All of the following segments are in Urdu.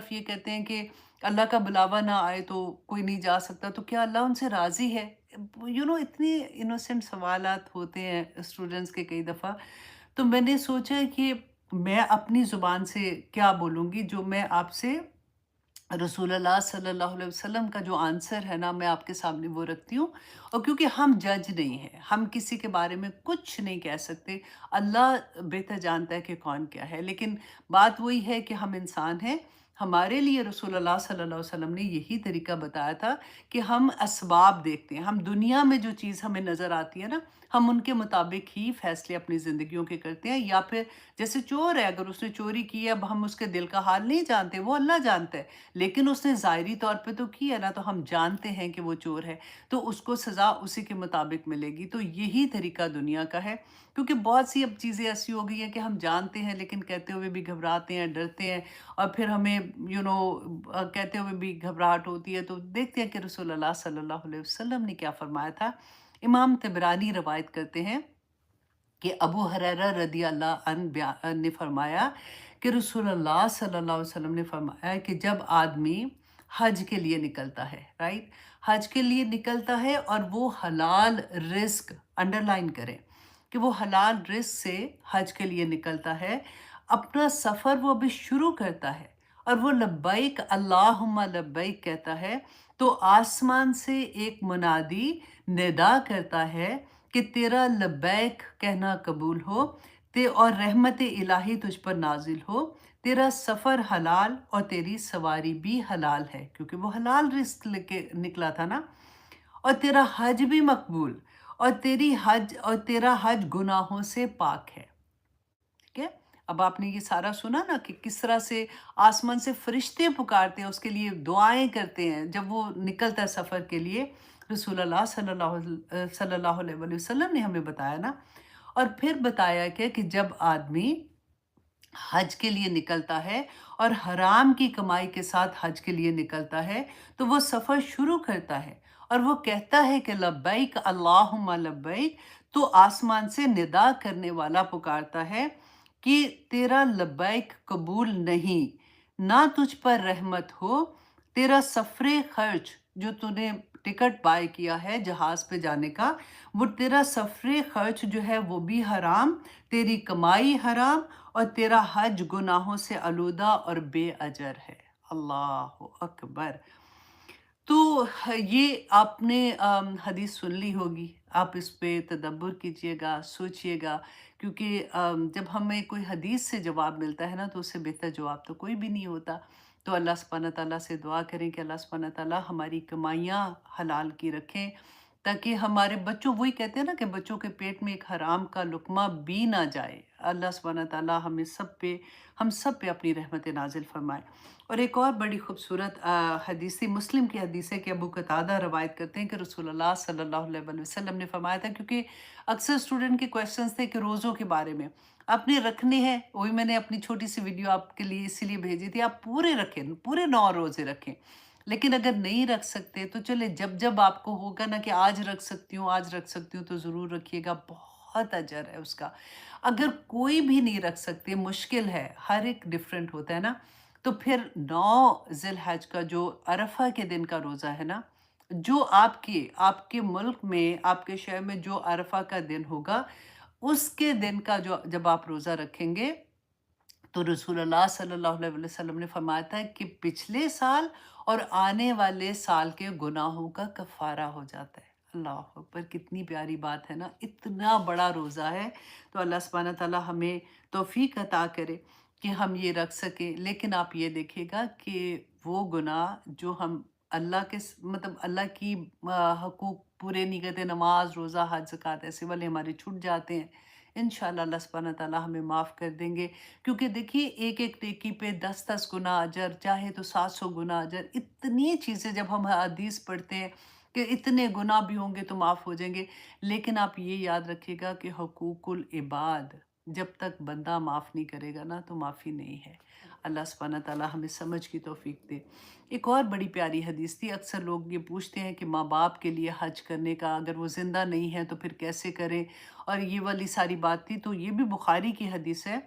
یہ کہتے ہیں کہ اللہ کا بلاوا نہ آئے تو کوئی نہیں جا سکتا، تو کیا اللہ ان سے راضی ہے؟ اتنی انوسینٹ سوالات ہوتے ہیں اسٹوڈنٹس کے کئی دفعہ۔ تو میں نے سوچا کہ میں اپنی زبان سے کیا بولوں گی، جو میں آپ سے رسول اللہ صلی اللہ علیہ وسلم کا جو آنسر ہے نا، میں آپ کے سامنے وہ رکھتی ہوں۔ اور کیونکہ ہم جج نہیں ہیں، ہم کسی کے بارے میں کچھ نہیں کہہ سکتے، اللہ بہتر جانتا ہے کہ کون کیا ہے، لیکن بات وہی ہے کہ ہم انسان ہیں۔ ہمارے لیے رسول اللہ صلی اللہ علیہ وسلم نے یہی طریقہ بتایا تھا کہ ہم اسباب دیکھتے ہیں، ہم دنیا میں جو چیز ہمیں نظر آتی ہے نا، ہم ان کے مطابق ہی فیصلے اپنی زندگیوں کے کرتے ہیں، یا پھر جیسے چور ہے، اگر اس نے چوری کی ہے، اب ہم اس کے دل کا حال نہیں جانتے، وہ اللہ جانتا ہے، لیکن اس نے ظاہری طور پہ تو کیا نا، تو ہم جانتے ہیں کہ وہ چور ہے، تو اس کو سزا اسی کے مطابق ملے گی۔ تو یہی طریقہ دنیا کا ہے، کیونکہ بہت سی اب چیزیں ایسی ہو گئی ہیں کہ ہم جانتے ہیں لیکن کہتے ہوئے بھی گھبراتے ہیں، ڈرتے ہیں، اور پھر ہمیں کہتے ہوئے بھی گھبراہٹ ہوتی ہے۔ تو دیکھتے ہیں کہ رسول اللہ صلی اللہ علیہ وسلم نے کیا فرمایا تھا۔ امام طبرانی روایت کرتے ہیں کہ ابو ہریرہ رضی اللہ عنہ نے فرمایا کہ رسول اللہ صلی اللہ علیہ وسلم نے فرمایا کہ جب آدمی حج کے لیے نکلتا ہے، رائٹ، حج کے لیے نکلتا ہے اور وہ حلال رزق، انڈر لائن کریں کہ وہ حلال رزق سے حج کے لیے نکلتا ہے، اپنا سفر وہ ابھی شروع کرتا ہے اور وہ لبیک اللہم لبیک کہتا ہے، تو آسمان سے ایک منادی ندا کرتا ہے کہ تیرا لبیک کہنا قبول ہو، اور رحمت الہی تجھ پر نازل ہو، تیرا سفر حلال اور تیری سواری بھی حلال ہے، کیونکہ وہ حلال رزق لے کے نکلا تھا نا، اور تیرا حج بھی مقبول، اور تیرا حج گناہوں سے پاک ہے۔ ٹھیک ہے؟ اب آپ نے یہ سارا سنا نا کہ کس طرح سے آسمان سے فرشتے پکارتے ہیں، اس کے لیے دعائیں کرتے ہیں جب وہ نکلتا ہے سفر کے لیے۔ رسول اللہ صلی اللہ علیہ وسلم نے ہمیں بتایا نا، اور پھر بتایا کہ جب آدمی حج کے لیے نکلتا ہے اور حرام کی کمائی کے ساتھ حج کے لیے نکلتا ہے، تو وہ سفر شروع کرتا ہے اور وہ کہتا ہے کہ لبیک اللہم لبیک، تو آسمان سے ندا کرنے والا پکارتا ہے کہ تیرا لبیک قبول نہیں، نہ تجھ پر رحمت ہو، تیرا سفر خرچ جو تو نے ٹکٹ بائی کیا ہے جہاز پہ جانے کا، وہ تیرا سفر خرچ جو ہے وہ بھی حرام، تیری کمائی حرام، اور تیرا حج گناہوں سے آلودہ اور بے اجر ہے۔ اللہ اکبر۔ تو یہ آپ نے حدیث سن لی ہوگی، آپ اس پہ تدبر کیجئے گا، سوچئے گا، کیونکہ جب ہمیں کوئی حدیث سے جواب ملتا ہے نا، تو اس سے بہتر جواب تو کوئی بھی نہیں ہوتا۔ تو اللہ سبحانہ تعالیٰ سے دعا کریں کہ اللہ سبحانہ تعالیٰ ہماری کمائیاں حلال کی رکھیں، تاکہ ہمارے بچوں، وہی کہتے ہیں نا کہ بچوں کے پیٹ میں ایک حرام کا لقمہ بھی نہ جائے۔ اللہ سبحانہ تعالیٰ ہم سب پہ اپنی رحمت نازل فرمائے۔ اور ایک اور بڑی خوبصورت حدیث مسلم کی حدیث ہے کہ ابو قتادہ روایت کرتے ہیں کہ رسول اللہ صلی اللہ علیہ وسلم نے فرمایا تھا، کیونکہ اکثر اسٹوڈنٹ کے کویسچنز تھے کہ روزوں کے بارے میں آپ نے رکھنے ہیں، وہی میں نے اپنی چھوٹی سی ویڈیو آپ کے لیے اسی لیے بھیجی تھی، آپ پورے رکھیں، پورے 9 روزے رکھیں، لیکن اگر نہیں رکھ سکتے تو چلے جب آپ کو ہوگا نا کہ آج رکھ سکتی ہوں تو ضرور رکھیے گا، بہت اجر ہے اس کا۔ اگر کوئی بھی نہیں رکھ سکتے، مشکل ہے، ہر ایک ڈیفرنٹ ہوتا ہے نا، تو پھر 9 ذی الحج کا جو عرفہ کے دن کا روزہ ہے نا، جو آپ کے ملک میں، آپ کے شہر میں جو عرفہ کا دن ہوگا، اس کے دن کا جب آپ روزہ رکھیں گے، تو رسول اللہ صلی اللہ علیہ وسلم نے فرمایا تھا کہ پچھلے سال اور آنے والے سال کے گناہوں کا کفارہ ہو جاتا ہے۔ اللہ اکبر، کتنی پیاری بات ہے نا، اتنا بڑا روزہ ہے۔ تو اللہ سبحانہ تعالیٰ ہمیں توفیق عطا کرے کہ ہم یہ رکھ سکیں، لیکن آپ یہ دیکھیے گا کہ وہ گناہ جو ہم مطلب اللہ کی حقوق پورے نہیں کرتے، نماز، روزہ، حج، زکوٰۃ، ایسے والے ہمارے چھوٹ جاتے ہیں، انشاءاللہ اللہ سبحانہ تعالیٰ ہمیں معاف کر دیں گے، کیونکہ دیکھیے ایک ایک نیکی پہ 10 گنا اجر، چاہے تو 700 گنا اجر، اتنی چیزیں جب ہم حدیث پڑھتے ہیں کہ اتنے گناہ بھی ہوں گے تو معاف ہو جائیں گے، لیکن آپ یہ یاد رکھیے گا کہ حقوق العباد جب تک بندہ معاف نہیں کرے گا نا، تو معافی نہیں ہے۔ اللہ سبحانہ تعالیٰ ہمیں سمجھ کی توفیق دے۔ ایک اور بڑی پیاری حدیث تھی، اکثر لوگ یہ پوچھتے ہیں کہ ماں باپ کے لیے حج کرنے کا، اگر وہ زندہ نہیں ہیں تو پھر کیسے کریں، اور یہ والی ساری بات تھی، تو یہ بھی بخاری کی حدیث ہے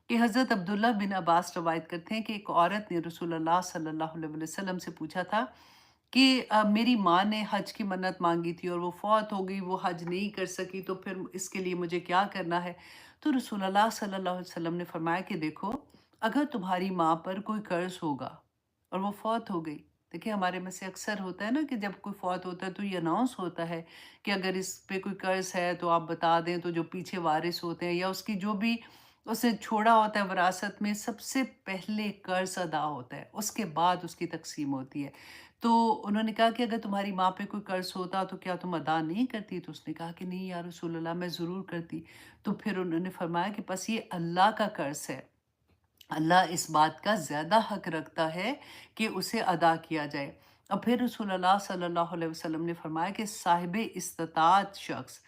کہ حضرت عبداللہ بن عباس روایت کرتے ہیں کہ ایک عورت نے رسول اللہ صلی اللہ علیہ وسلم سے پوچھا تھا کہ میری ماں نے حج کی منت مانگی تھی اور وہ فوت ہو گئی، وہ حج نہیں کر سکی، تو پھر اس کے لیے مجھے کیا کرنا ہے؟ تو رسول اللہ صلی اللہ علیہ وسلم نے فرمایا کہ دیکھو، اگر تمہاری ماں پر کوئی قرض ہوگا اور وہ فوت ہو گئی، دیکھیں ہمارے میں سے اکثر ہوتا ہے نا کہ جب کوئی فوت ہوتا ہے تو یہ اناؤنس ہوتا ہے کہ اگر اس پہ کوئی قرض ہے تو آپ بتا دیں، تو جو پیچھے وارث ہوتے ہیں یا اس کی جو بھی اس نے چھوڑا ہوتا ہے وراثت میں، سب سے پہلے قرض ادا ہوتا ہے، اس کے بعد اس کی تقسیم ہوتی ہے۔ تو انہوں نے کہا کہ اگر تمہاری ماں پہ کوئی قرض ہوتا تو کیا تم ادا نہیں کرتی؟ تو اس نے کہا کہ نہیں یا رسول اللہ، میں ضرور کرتی۔ تو پھر انہوں نے فرمایا کہ بس یہ اللہ کا قرض ہے، اللہ اس بات کا زیادہ حق رکھتا ہے کہ اسے ادا کیا جائے۔ اور پھر رسول اللہ صلی اللہ علیہ وسلم نے فرمایا کہ صاحب استطاعت شخص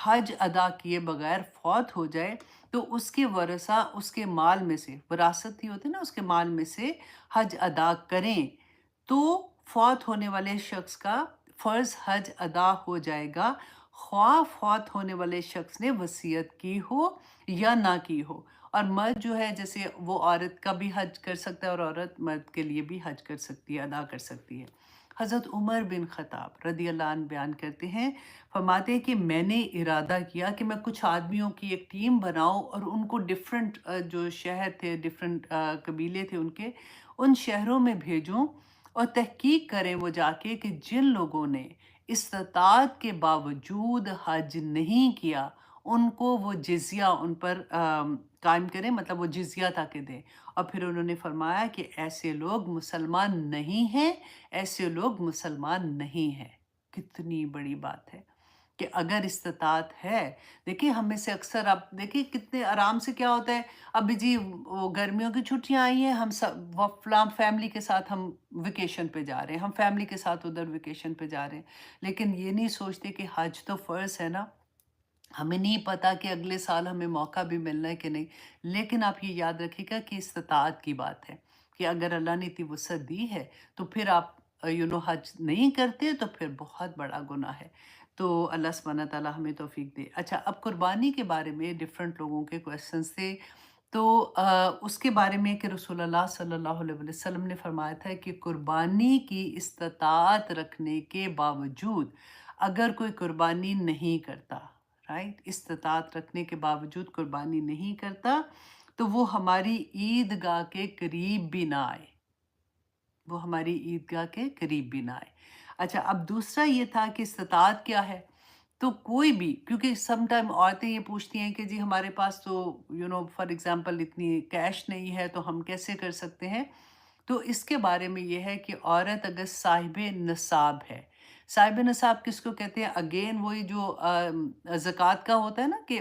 حج ادا کیے بغیر فوت ہو جائے تو اس کے ورثہ اس کے مال میں سے، وراثت ہی ہوتی ہے نا، اس کے مال میں سے حج ادا کریں تو فوت ہونے والے شخص کا فرض حج ادا ہو جائے گا، خواہ فوت ہونے والے شخص نے وصیت کی ہو یا نہ کی ہو۔ اور مرد جو ہے، جیسے وہ عورت کا بھی حج کر سکتا ہے اور عورت مرد کے لیے بھی حج کر سکتی ہے، ادا کر سکتی ہے۔ حضرت عمر بن خطاب رضی اللہ عنہ بیان کرتے ہیں، فرماتے ہیں کہ میں نے ارادہ کیا کہ میں کچھ آدمیوں کی ایک ٹیم بناؤں اور ان کو ڈیفرنٹ جو شہر تھے، ڈیفرنٹ قبیلے تھے ان کے، ان شہروں میں بھیجوں اور تحقیق کریں وہ جا کے کہ جن لوگوں نے استطاعت کے باوجود حج نہیں کیا، ان کو وہ جزیہ ان پر قائم کریں، مطلب وہ جزیہ تاکہ دیں۔ اور پھر انہوں نے فرمایا کہ ایسے لوگ مسلمان نہیں ہیں، ایسے لوگ مسلمان نہیں ہیں۔ کتنی بڑی بات ہے کہ اگر استطاعت ہے، دیکھیں ہم میں سے اکثر، آپ دیکھیں کتنے آرام سے کیا ہوتا ہے، ابھی جی وہ گرمیوں کی چھٹیاں آئی ہیں، ہم سب فلاں فیملی کے ساتھ ہم ویکیشن پہ جا رہے ہیں، ہم فیملی کے ساتھ ادھر ویکیشن پہ جا رہے ہیں، لیکن یہ نہیں سوچتے کہ حج تو فرض ہے نا، ہمیں نہیں پتا کہ اگلے سال ہمیں موقع بھی ملنا ہے کہ نہیں۔ لیکن آپ یہ یاد رکھیے گا کہ استطاعت کی بات ہے کہ اگر اللہ نے اتنی وسعت دی ہے تو پھر آپ حج نہیں کرتے تو پھر بہت بڑا گناہ ہے۔ تو اللہ سبحانہ تعالیٰ ہمیں توفیق دے۔ اچھا، اب قربانی کے بارے میں ڈفرینٹ لوگوں کے کویسچنس تھے، تو اس کے بارے میں کہ رسول اللہ صلی اللہ علیہ وسلم نے فرمایا تھا کہ قربانی کی استطاعت رکھنے کے باوجود اگر کوئی قربانی نہیں کرتا، رائٹ، استطاعت رکھنے کے باوجود قربانی نہیں کرتا تو وہ ہماری عیدگاہ کے قریب بھی نہ آئے، وہ ہماری عیدگاہ کے قریب بھی نہ آئے۔ اچھا، اب دوسرا یہ تھا کہ استطاعت کیا ہے؟ تو کوئی بھی، کیونکہ سم ٹائم عورتیں یہ پوچھتی ہیں کہ جی ہمارے پاس تو فار ایگزامپل اتنی کیش نہیں ہے تو ہم کیسے کر سکتے ہیں؟ تو اس کے بارے میں یہ ہے کہ عورت اگر صاحب نصاب ہے، صاحب نصاب کس کو کہتے ہیں؟ اگین وہی جو زکوٰۃ کا ہوتا ہے نا کہ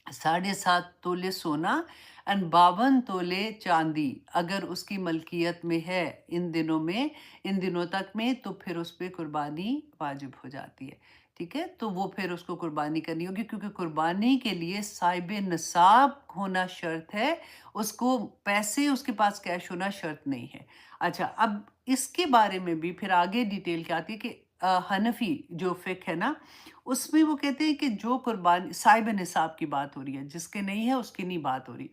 7.5 تولے سونا اینڈ 52 تولے چاندی اگر اس کی ملکیت میں ہے ان دنوں میں، ان دنوں تک میں، تو پھر اس پہ قربانی واجب ہو جاتی ہے۔ ٹھیک ہے، تو وہ پھر اس کو قربانی کرنی ہوگی، کیونکہ قربانی کے لیے صاحب نصاب ہونا شرط ہے، اس کو پیسے اس کے پاس کیش ہونا شرط نہیں ہے۔ اچھا، اب اس کے بارے میں بھی پھر آگے ڈیٹیل کیا آتی ہے کہ حنفی جو فقہ ہے نا، اس میں وہ کہتے ہیں کہ جو قربانی صاحب نصاب کی بات ہو رہی ہے، جس کے نہیں ہے اس کی نہیں بات ہو رہی۔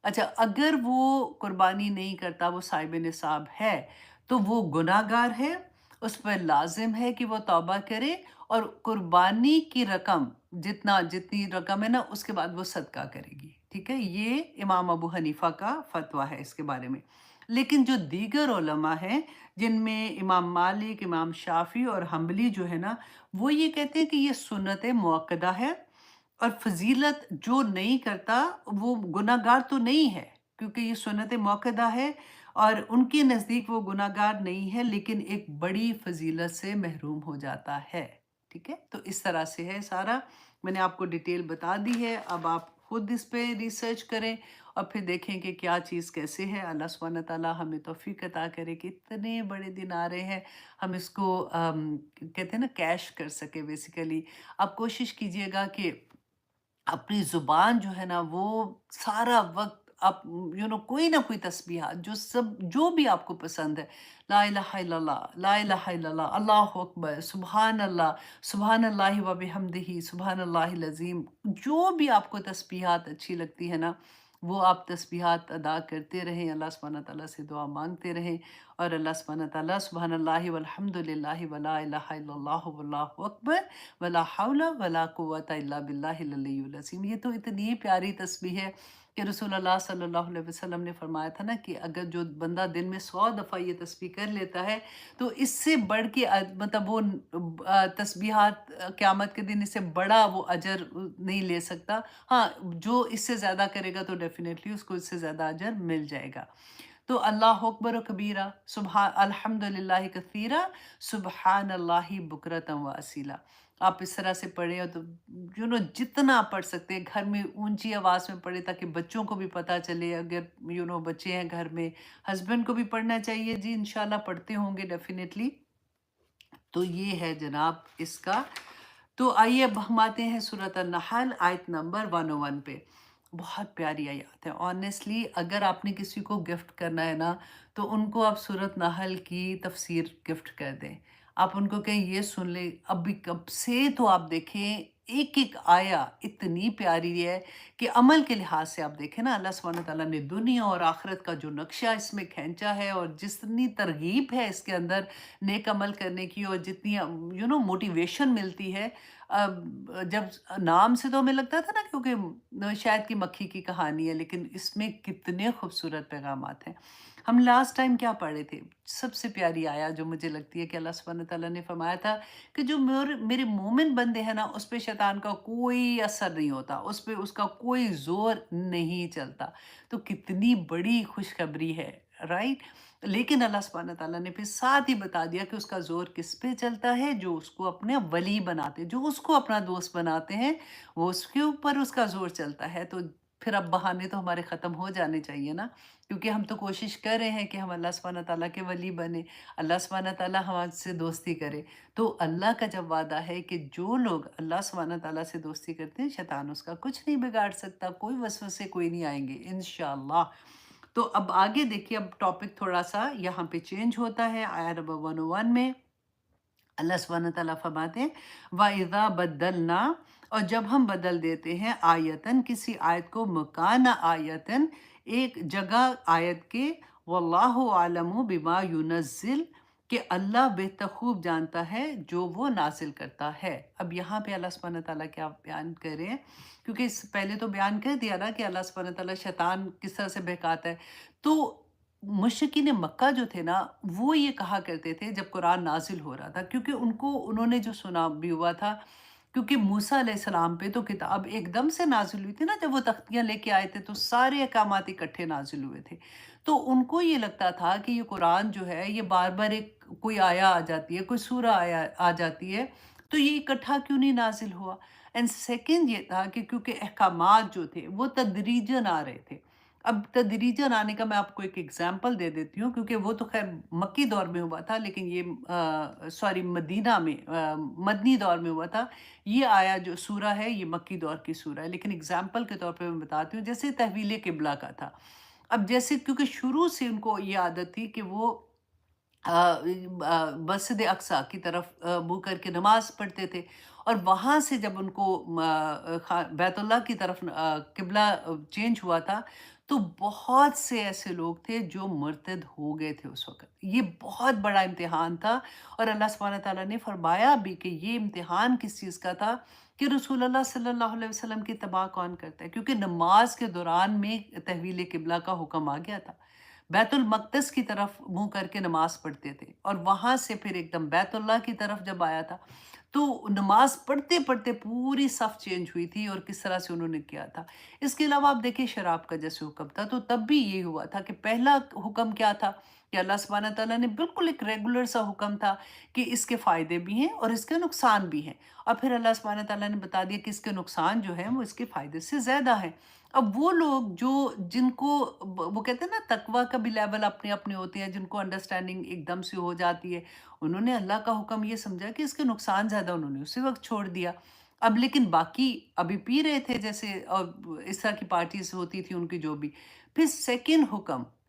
اچھا، اگر وہ قربانی نہیں کرتا، وہ صاحب نصاب ہے، تو وہ گناہ گار ہے، اس پر لازم ہے کہ وہ توبہ کرے اور قربانی کی رقم جتنی رقم ہے نا، اس کے بعد وہ صدقہ کرے گی۔ ٹھیک ہے، یہ امام ابو حنیفہ کا فتویٰ ہے اس کے بارے میں۔ لیکن جو دیگر علماء ہیں، جن میں امام مالک، امام شافعی اور حنبلی جو ہے نا، وہ یہ کہتے ہیں کہ یہ سنت مؤکدہ ہے اور فضیلت جو نہیں کرتا وہ گناہ گار تو نہیں ہے، کیونکہ یہ سنت مؤکدہ ہے اور ان کے نزدیک وہ گناہ گار نہیں ہے، لیکن ایک بڑی فضیلت سے محروم ہو جاتا ہے۔ ٹھیک ہے، تو اس طرح سے ہے سارا، میں نے آپ کو ڈیٹیل بتا دی ہے، اب آپ خود اس پہ ریسرچ کریں اور پھر دیکھیں کہ کیا چیز کیسے ہے۔ اللہ سبحانہ تعالیٰ ہمیں توفیق عطا کرے کہ اتنے بڑے دن آ رہے ہیں، ہم اس کو کہتے ہیں نا کیش کر سکے بیسیکلی۔ آپ کوشش کیجئے گا کہ اپنی زبان جو ہے نا وہ سارا وقت آپ کوئی نہ کوئی تسبیحات جو بھی آپ کو پسند ہے، لا الہ الا اللہ، لا الہ الا اللہ، اللہ اکبر، سبحان اللہ و بحمدہ، سبحان اللہ العظیم، جو بھی آپ کو تسبیحات اچھی لگتی ہے نا، وہ آپ تسبیحات ادا کرتے رہیں، اللہ سبحانہ تعالیٰ سے دعا مانگتے رہیں، اور اللہ سبحانہ تعالیٰ سبحان اللہ والحمد للہ ولا الہ الا اللہ واللہ اکبر ولا حول ولا قوت الا باللہ العلی العظیم. یہ تو اتنی پیاری تسبیح ہے کہ رسول اللہ صلی اللہ علیہ وسلم نے فرمایا تھا نا کہ اگر جو بندہ دن میں 100 دفعہ یہ تسبیح کر لیتا ہے تو اس سے بڑھ کے مطلب وہ تسبیحات قیامت کے دن اس سے بڑا وہ اجر نہیں لے سکتا. ہاں، جو اس سے زیادہ کرے گا تو ڈیفینیٹلی اس کو اس سے زیادہ اجر مل جائے گا. تو اللہ اکبر و کبیرہ، سبحان الحمد للہ کثیرہ، سبحان اللہ بکرتم و اصیلا. آپ اس طرح سے پڑھیں، اور تو جتنا پڑھ سکتے ہیں گھر میں اونچی آواز میں پڑھیں تاکہ بچوں کو بھی پتہ چلے. اگر بچے ہیں گھر میں، ہسبینڈ کو بھی پڑھنا چاہیے، جی انشاءاللہ پڑھتے ہوں گے ڈیفینیٹلی. تو یہ ہے جناب اس کا. تو آئیے اب ہم آتے ہیں سورۃ النحل آیت نمبر 101 پہ. بہت پیاری آیات ہے آنیسٹلی. اگر آپ نے کسی کو گفٹ کرنا ہے نا تو ان کو آپ سورۃ نحل کی تفسیر گفٹ کر دیں. آپ ان کو کہیں یہ سن لیں. ابھی کب سے تو آپ دیکھیں ایک ایک آیا اتنی پیاری ہے کہ عمل کے لحاظ سے آپ دیکھیں نا، اللہ سبحانہ تعالیٰ نے دنیا اور آخرت کا جو نقشہ اس میں کھینچا ہے، اور جتنی ترغیب ہے اس کے اندر نیک عمل کرنے کی، اور جتنی موٹیویشن ملتی ہے. جب نام سے تو ہمیں لگتا تھا نا کیونکہ شاید کی مکھی کی کہانی ہے، لیکن اس میں کتنے خوبصورت پیغامات ہیں. ہم لاسٹ ٹائم کیا پڑھے تھے؟ سب سے پیاری آیا جو مجھے لگتی ہے کہ اللہ سبحانہ تعالیٰ نے فرمایا تھا کہ جو میرے مومن بندے ہیں نا اس پہ شیطان کا کوئی اثر نہیں ہوتا، اس پہ اس کا کوئی زور نہیں چلتا. تو کتنی بڑی خوشخبری ہے، رائٹ؟ لیکن اللہ سبحانہ تعالیٰ نے پھر ساتھ ہی بتا دیا کہ اس کا زور کس پہ چلتا ہے؟ جو اس کو اپنے ولی بناتے، جو اس کو اپنا دوست بناتے ہیں، وہ اس کے اوپر اس کا زور چلتا ہے. تو پھر اب بہانے تو ہمارے ختم ہو جانے چاہیے نا، کیونکہ ہم تو کوشش کر رہے ہیں کہ ہم اللہ سبحانہ تعالیٰ کے ولی بنے، اللہ سبحانہ تعالیٰ ہمارے سے دوستی کرے. تو اللہ کا جب وعدہ ہے کہ جو لوگ اللہ سبحانہ تعالیٰ سے دوستی کرتے ہیں شیطان اس کا کچھ نہیں بگاڑ سکتا، کوئی وسوسے کوئی نہیں آئیں گے انشاءاللہ. تو اب آگے دیکھیے، اب ٹاپک تھوڑا سا یہاں پہ چینج ہوتا ہے. آیت نمبر 101 میں اللہ سبحانہ تعالیٰ فرماتے ہیں وَإِذَا بَدَّلْنَا، اور جب ہم بدل دیتے ہیں آیتن کسی آیت کو، مکان آیتن ایک جگہ آیت کے، واللہ عالم بما ينزل کہ اللہ بہتر خوب جانتا ہے جو وہ نازل کرتا ہے. اب یہاں پہ اللہ سبحانہ تعالیٰ کیا بیان کریں، کیونکہ اس سے پہلے تو بیان کر دیا نا کہ اللہ سبحانہ تعالیٰ شیطان کس طرح سے بہکاتا ہے. تو مشرکین مکہ جو تھے نا وہ یہ کہا کرتے تھے جب قرآن نازل ہو رہا تھا، کیونکہ انہوں نے جو سنا بھی ہوا تھا، کیونکہ موسیٰ علیہ السلام پہ تو کتاب ایک دم سے نازل ہوئی تھی نا. جب وہ تختیاں لے کے آئے تھے تو سارے احکامات اکٹھے نازل ہوئے تھے. تو ان کو یہ لگتا تھا کہ یہ قرآن جو ہے یہ بار بار ایک کوئی آیا آ جاتی ہے، کوئی سورہ آیا آ جاتی ہے، تو یہ اکٹھا کیوں نہیں نازل ہوا. اینڈ سیکنڈ یہ تھا کہ کیونکہ احکامات جو تھے وہ تدریجاً آ رہے تھے. اب تدریجاً آنے کا میں آپ کو ایک ایگزامپل دے دیتی ہوں، کیونکہ وہ تو خیر مکی دور میں ہوا تھا، لیکن یہ سوری مدینہ میں مدنی دور میں ہوا تھا. یہ آیا جو سورہ ہے یہ مکی دور کی سورہ ہے، لیکن ایگزامپل کے طور پہ میں بتاتی ہوں. جیسے تحویل قبلہ کا تھا. اب جیسے کیونکہ شروع سے ان کو یہ عادت تھی کہ وہ مسجد اقصی کی طرف منہ کر کے نماز پڑھتے تھے، اور وہاں سے جب ان کو بیت اللہ کی طرف قبلہ چینج ہوا تھا تو بہت سے ایسے لوگ تھے جو مرتد ہو گئے تھے اس وقت. یہ بہت بڑا امتحان تھا، اور اللہ سبحانہ تعالیٰ نے فرمایا بھی کہ یہ امتحان کس چیز کا تھا کہ رسول اللہ صلی اللہ علیہ وسلم کی اتباع کون کرتا ہے، کیونکہ نماز کے دوران میں تحویل قبلہ کا حکم آ گیا تھا. بیت المقدس کی طرف منہ کر کے نماز پڑھتے تھے، اور وہاں سے پھر ایک دم بیت اللہ کی طرف جب آیا تھا تو نماز پڑھتے پڑھتے پوری صف چینج ہوئی تھی، اور کس طرح سے انہوں نے کیا تھا. اس کے علاوہ آپ دیکھیں شراب کا جیسے حکم تھا تو تب بھی یہ ہوا تھا کہ پہلا حکم کیا تھا کہ اللہ سبحانہ تعالیٰ نے بالکل ایک ریگولر سا حکم تھا کہ اس کے فائدے بھی ہیں اور اس کے نقصان بھی ہیں، اور پھر اللہ سبحانہ تعالیٰ نے بتا دیا کہ اس کے نقصان جو ہیں وہ اس کے فائدے سے زیادہ ہیں. اب وہ لوگ جن کو وہ کہتے ہیں نا تقویٰ کا بھی لیول اپنے اپنے ہوتے ہیں، جن کو انڈرسٹینڈنگ ایک دم سے ہو جاتی ہے، انہوں نے اللہ کا حکم یہ سمجھا کہ اس کے نقصان زیادہ، انہوں نے اسی وقت چھوڑ دیا. اب لیکن باقی ابھی پی رہے تھے جیسے، اور اس طرح کی پارٹیز ہوتی تھی ان کی جو بھی. پھر سیکنڈ حکم